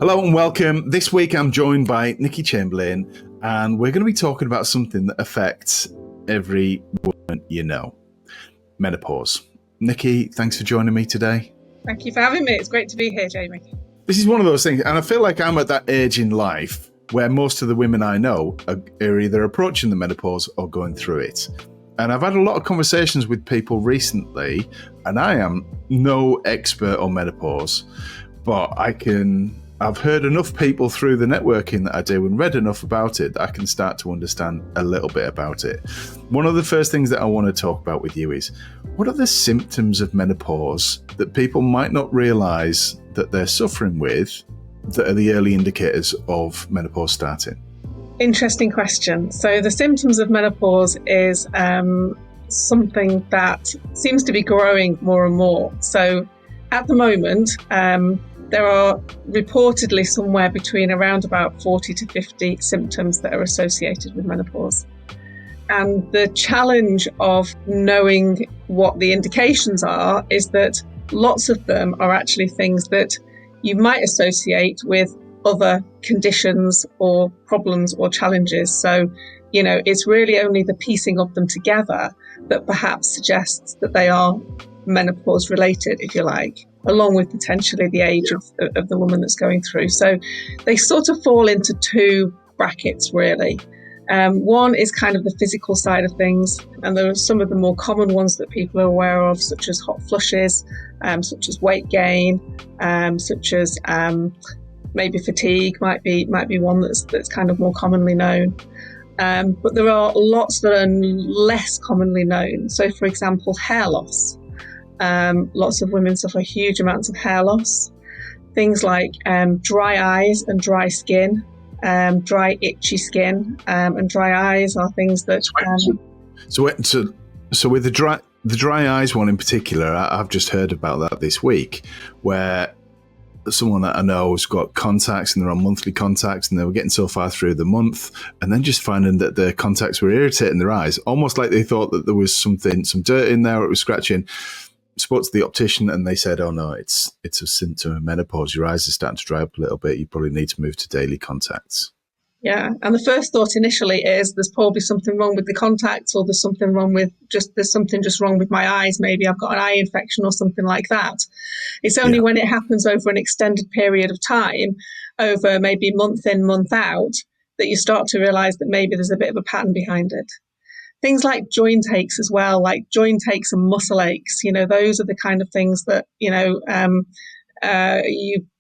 Hello and welcome. This week I'm joined by Nikki Chamberlain, and we're going to be talking about something that affects every woman you know, menopause. Nikki, thanks for joining me today. Thank you for having me. It's great to be here, Jamie. This is one of those things, and I feel like I'm at that age in life where most of the women I know are either approaching the menopause or going through it. And I've had a lot of conversations with people recently, and I am no expert on menopause, but I've heard enough people through the networking that I do and read enough about it that I can start to understand a little bit about it. One of the first things that I want to talk about with you is, what are the symptoms of menopause that people might not realise that they're suffering with that are the early indicators of menopause starting? Interesting question. So the symptoms of menopause is something that seems to be growing more and more. So at the moment, there are reportedly somewhere between around about 40 to 50 symptoms that are associated with menopause. And the challenge of knowing what the indications are is that lots of them are actually things that you might associate with other conditions or problems or challenges. So, it's really only the piecing of them together that perhaps suggests that they are menopause related, if you like, along with potentially the age of the woman that's going through. So they sort of fall into two brackets, really. One is kind of the physical side of things, and there are some of the more common ones that people are aware of, such as hot flushes, such as weight gain, such as maybe fatigue might be one that's kind of more commonly known. But there are lots that are less commonly known. So, for example, hair loss. Lots of women suffer huge amounts of hair loss. Things like dry eyes and dry skin, dry itchy skin, and dry eyes are things that. So with the dry eyes one in particular, I've just heard about that this week, where someone that I know has got contacts and they're on monthly contacts and they were getting so far through the month and then just finding that the contacts were irritating their eyes, almost like they thought that there was some dirt in there, or it was scratching. Spoke to the optician and they said, oh no, it's a symptom of menopause. Your eyes are starting to dry up a little bit. You probably need to move to daily contacts. Yeah, and the first thought initially is there's probably something wrong with the contacts, or there's something just wrong with my eyes. Maybe I've got an eye infection or something like that. It's only when it happens over an extended period of time, over maybe month in, month out, that you start to realise that maybe there's a bit of a pattern behind it. Things like joint aches as well, like joint aches and muscle aches, those are the kind of things that, you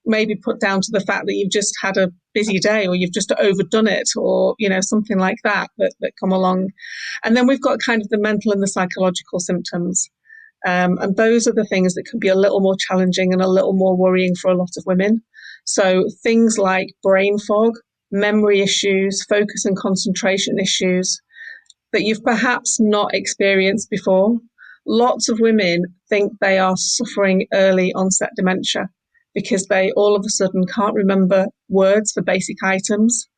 maybe put down to the fact that you've just had a busy day, or you've just overdone it, or, something like that come along. And then we've got kind of the mental and the psychological symptoms. And those are the things that can be a little more challenging and a little more worrying for a lot of women. So things like brain fog, memory issues, focus and concentration issues that you've perhaps not experienced before. Lots of women think they are suffering early onset dementia because they all of a sudden can't remember words for basic items.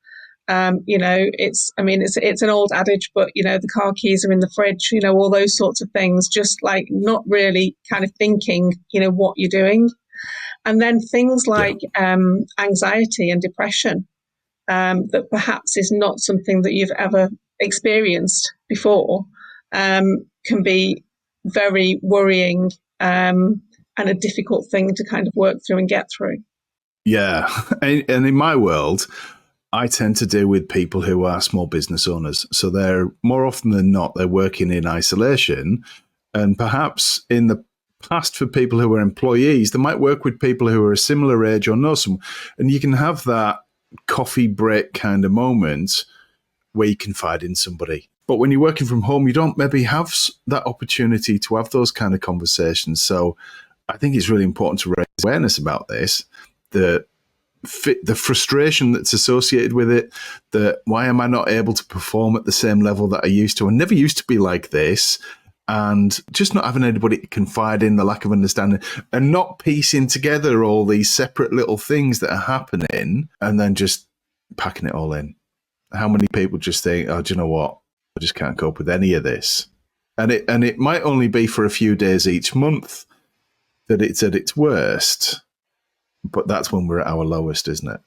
It's an old adage, but, the car keys are in the fridge, all those sorts of things, just like not really kind of thinking, what you're doing. And then things like anxiety and depression, that perhaps is not something that you've ever experienced before, can be very worrying and a difficult thing to kind of work through and get through. Yeah. And in my world, I tend to deal with people who are small business owners. So they're more often than not, they're working in isolation. And perhaps in the past, for people who are employees, they might work with people who are a similar age or know someone. And you can have that coffee break kind of moment where you confide in somebody. But when you're working from home, you don't maybe have that opportunity to have those kind of conversations. So I think it's really important to raise awareness about this, the frustration that's associated with it, that why am I not able to perform at the same level that I used to? I never used to be like this. And just not having anybody to confide in, the lack of understanding, and not piecing together all these separate little things that are happening and then just packing it all in. How many people just think, oh, do you know what? I just can't cope with any of this. And it might only be for a few days each month that it's at its worst. but that's when we're at our lowest, isn't it?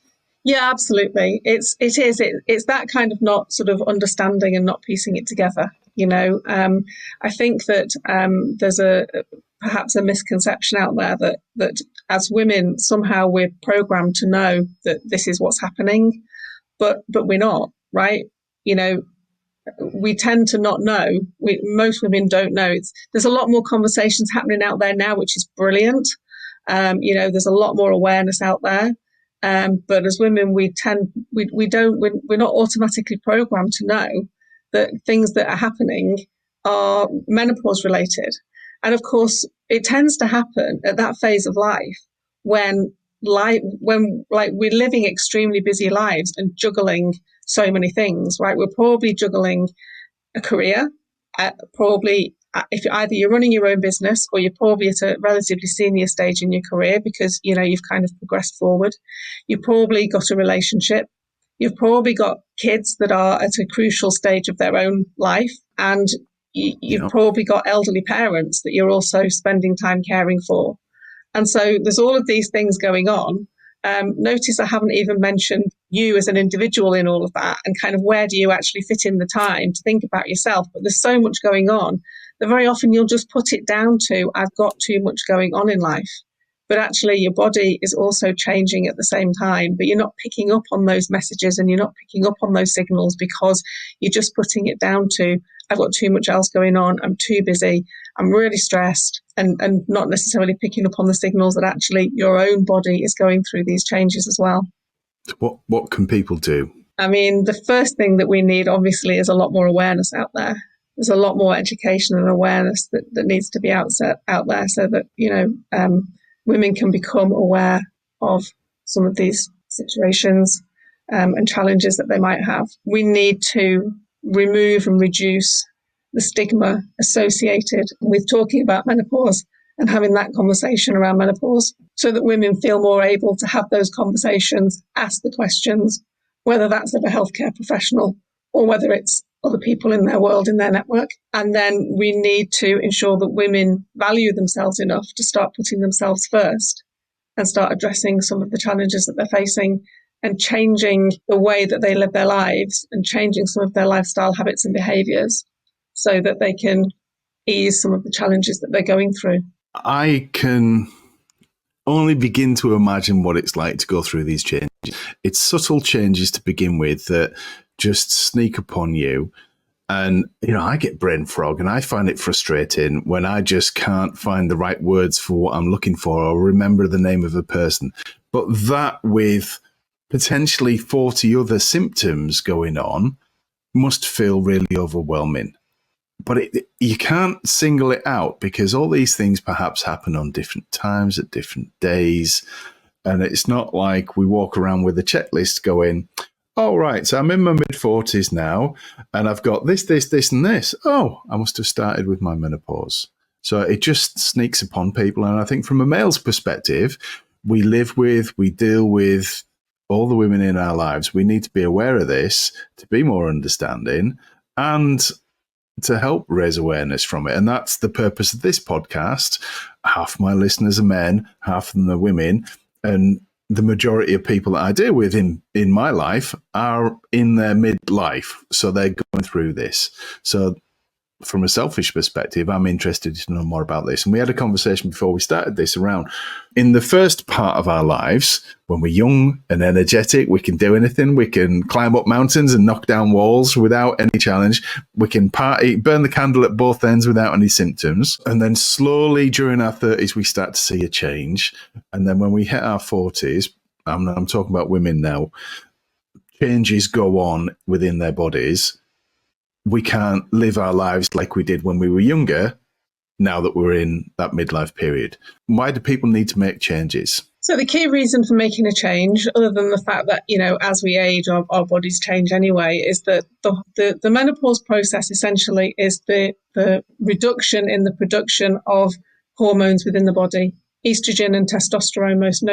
Yeah, absolutely. It's that kind of not sort of understanding and not piecing it together. I think that there's perhaps a misconception out there that as women somehow we're programmed to know that this is what's happening, but we're not, right? We tend to not know. Most women don't know. There's a lot more conversations happening out there now, which is brilliant. There's a lot more awareness out there. But as women, we're not automatically programmed to know that things that are happening are menopause related. And of course, it tends to happen at that phase of life when we're living extremely busy lives and juggling so many things, right? We're probably juggling a career, if either you're running your own business or you're probably at a relatively senior stage in your career because you've kind of progressed forward. You've probably got a relationship. You've probably got kids that are at a crucial stage of their own life, and you've probably got elderly parents that you're also spending time caring for. And so there's all of these things going on. Notice I haven't even mentioned you as an individual in all of that, and kind of where do you actually fit in the time to think about yourself. But there's so much going on that very often you'll just put it down to, I've got too much going on in life. But actually your body is also changing at the same time, but you're not picking up on those messages and you're not picking up on those signals because you're just putting it down to, I've got too much else going on, I'm too busy, I'm really stressed, and not necessarily picking up on the signals that actually your own body is going through these changes as well. What can people do? I mean, the first thing that we need, obviously, is a lot more awareness out there. There's a lot more education and awareness that needs to be out there so that, women can become aware of some of these situations and challenges that they might have. We need to remove and reduce the stigma associated with talking about menopause and having that conversation around menopause so that women feel more able to have those conversations, ask the questions, whether that's of a healthcare professional or whether it's other people in their world, in their network. And then we need to ensure that women value themselves enough to start putting themselves first and start addressing some of the challenges that they're facing and changing the way that they live their lives and changing some of their lifestyle habits and behaviours so that they can ease some of the challenges that they're going through. I can only begin to imagine what it's like to go through these changes. It's subtle changes to begin with that just sneak upon you. And, I get brain fog and I find it frustrating when I just can't find the right words for what I'm looking for or remember the name of a person. But that with potentially 40 other symptoms going on must feel really overwhelming. But you can't single it out because all these things perhaps happen on different times at different days. And it's not like we walk around with a checklist going, oh, right, so I'm in my mid-40s now, and I've got this, and this. Oh, I must have started with my menopause. So it just sneaks upon people. And I think from a male's perspective, we deal with all the women in our lives. We need to be aware of this to be more understanding and to help raise awareness from it. And that's the purpose of this podcast. Half my listeners are men, half of them are women, and the majority of people that I deal with in my life are in their midlife. So they're going through this. So from a selfish perspective, I'm interested to know more about this. And we had a conversation before we started this around in the first part of our lives, when we're young and energetic, we can do anything. We can climb up mountains and knock down walls without any challenge. We can party, burn the candle at both ends without any symptoms. And then slowly during our 30s, we start to see a change. And then when we hit our 40s, I'm talking about women now, changes go on within their bodies. We can't live our lives like we did when we were younger, now that we're in that midlife period. Why do people need to make changes? So the key reason for making a change, other than the fact that, as we age, our bodies change anyway, is that the menopause process essentially is the reduction in the production of hormones within the body, estrogen and testosterone most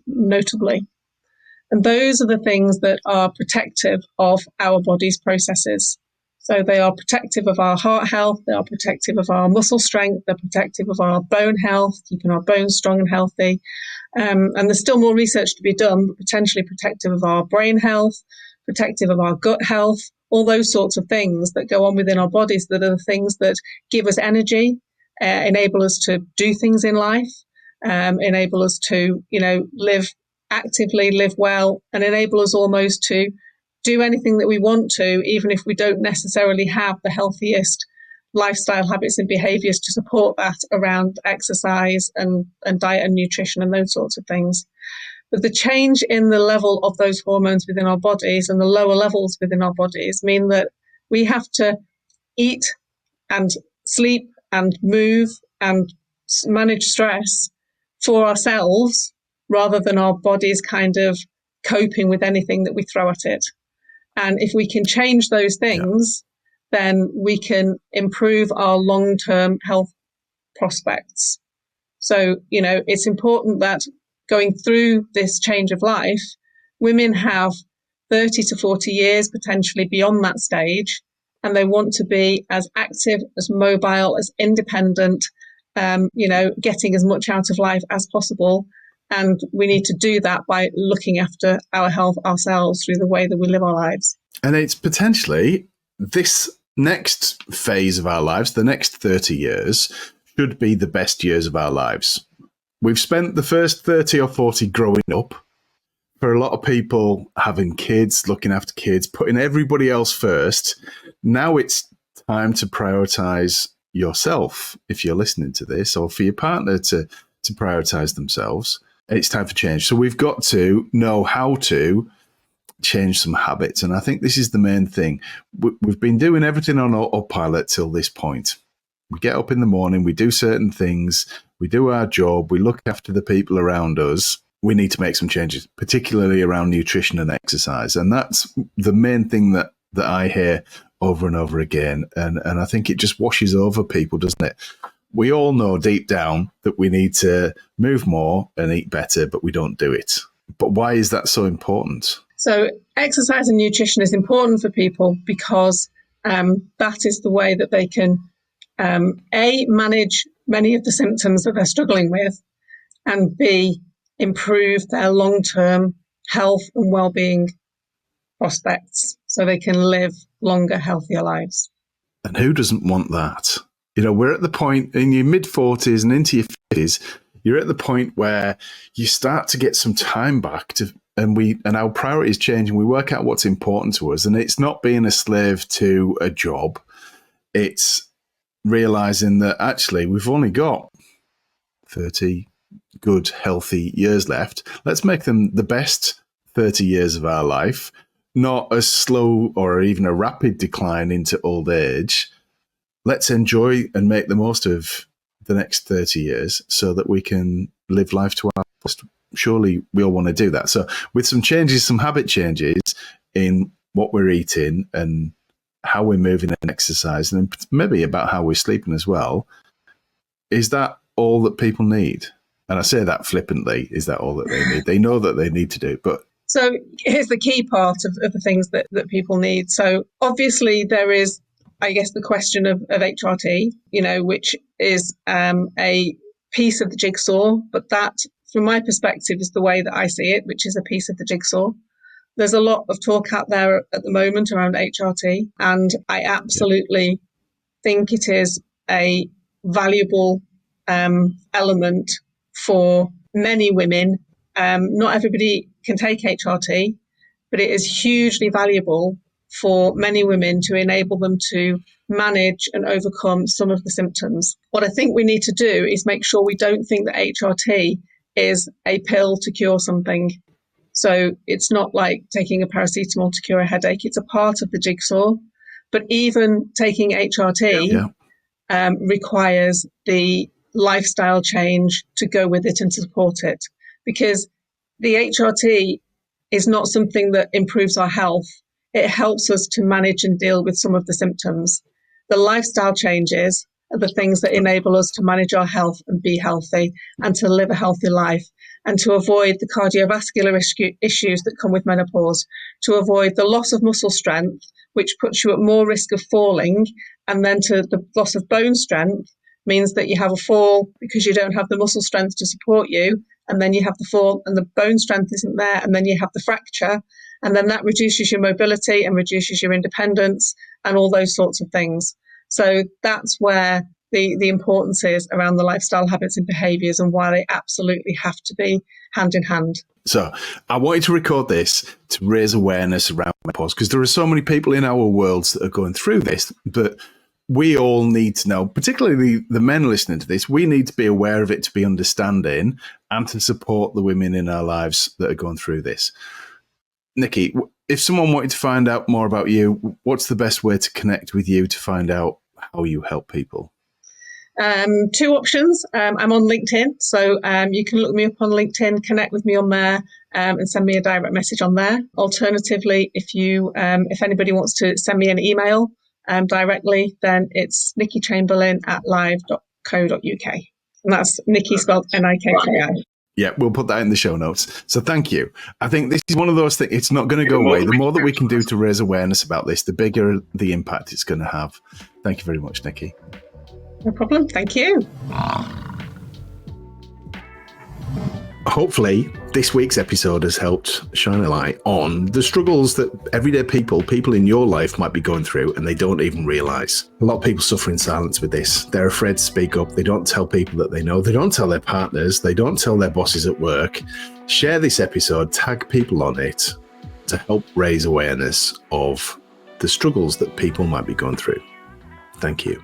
notably. And those are the things that are protective of our body's processes. So they are protective of our heart health, they are protective of our muscle strength, they're protective of our bone health, keeping our bones strong and healthy. And there's still more research to be done, but potentially protective of our brain health, protective of our gut health, all those sorts of things that go on within our bodies that are the things that give us energy, enable us to do things in life, enable us to, live actively, live well, and enable us almost to do anything that we want to, even if we don't necessarily have the healthiest lifestyle habits and behaviours to support that around exercise and diet and nutrition and those sorts of things. But the change in the level of those hormones within our bodies and the lower levels within our bodies mean that we have to eat and sleep and move and manage stress for ourselves rather than our bodies kind of coping with anything that we throw at it. And if we can change those things, then we can improve our long-term health prospects. So, it's important that going through this change of life, women have 30 to 40 years potentially beyond that stage, and they want to be as active, as mobile, as independent, getting as much out of life as possible. And we need to do that by looking after our health ourselves through the way that we live our lives. And it's potentially this next phase of our lives, the next 30 years, should be the best years of our lives. We've spent the first 30 or 40 growing up. For a lot of people, having kids, looking after kids, putting everybody else first. Now it's time to prioritize yourself, if you're listening to this, or for your partner to prioritize themselves. It's time for change. So we've got to know how to change some habits. And I think this is the main thing. We've been doing everything on autopilot till this point. We get up in the morning, we do certain things, we do our job, we look after the people around us. We need to make some changes, particularly around nutrition and exercise. And that's the main thing that I hear over and over again. And I think it just washes over people, doesn't it? We all know deep down that we need to move more and eat better, but we don't do it. But why is that so important? So exercise and nutrition is important for people because that is the way that they can, A, manage many of the symptoms that they're struggling with, and B, improve their long-term health and well-being prospects so they can live longer, healthier lives. And who doesn't want that? We're at the point in your mid-40s and into your 50s, you're at the point where you start to get some time back and our priorities change and we work out what's important to us. And it's not being a slave to a job. It's realizing that actually we've only got 30 good, healthy years left. Let's make them the best 30 years of our life, not a slow or even a rapid decline into old age. Let's enjoy and make the most of the next 30 years so that we can live life to our fullest. Surely we all want to do that. So with some changes, some habit changes in what we're eating and how we're moving and exercising, and maybe about how we're sleeping as well, is that all that people need? And I say that flippantly, is that all that they need? They know that they need to do, but... So here's the key part of the things that people need. So obviously there is, I guess, the question of HRT, which is a piece of the jigsaw, but that, from my perspective, is the way that I see it, which is a piece of the jigsaw. There's a lot of talk out there at the moment around HRT, and I absolutely think it is a valuable element for many women. Not everybody can take HRT, but it is hugely valuable for many women to enable them to manage and overcome some of the symptoms. What I think we need to do is make sure we don't think that HRT is a pill to cure something. So it's not like taking a paracetamol to cure a headache. It's a part of the jigsaw. But even taking HRT requires the lifestyle change to go with it and to support it. Because the HRT is not something that improves our health. It helps us to manage and deal with some of the symptoms. The lifestyle changes are the things that enable us to manage our health and be healthy and to live a healthy life and to avoid the cardiovascular issues that come with menopause, to avoid the loss of muscle strength, which puts you at more risk of falling. And then to the loss of bone strength means that you have a fall because you don't have the muscle strength to support you. And then you have the fall and the bone strength isn't there. And then you have the fracture. And then that reduces your mobility and reduces your independence and all those sorts of things. So that's where the importance is around the lifestyle habits and behaviours, and why they absolutely have to be hand in hand. So I wanted to record this to raise awareness around menopause, because there are so many people in our worlds that are going through this, but we all need to know, particularly the men listening to this, we need to be aware of it, to be understanding, and to support the women in our lives that are going through this. Nikki, if someone wanted to find out more about you, what's the best way to connect with you to find out how you help people? Two options. I'm on LinkedIn, so you can look me up on LinkedIn, connect with me on there, and send me a direct message on there. Alternatively, if anybody wants to send me an email directly, then it's Nikki Chamberlain at live.co.uk. And that's Nikki spelled Nikki. Yeah, we'll put that in the show notes. So thank you. I think this is one of those things, it's not going to go away. The more that we can do to raise awareness about this, the bigger the impact it's going to have. Thank you very much, Nikki. No problem. Thank you. Hopefully, this week's episode has helped shine a light on the struggles that everyday people in your life might be going through, and they don't even realise. A lot of people suffer in silence with this. They're afraid to speak up. They don't tell people that they know. They don't tell their partners. They don't tell their bosses at work. Share this episode, tag people on it to help raise awareness of the struggles that people might be going through. Thank you.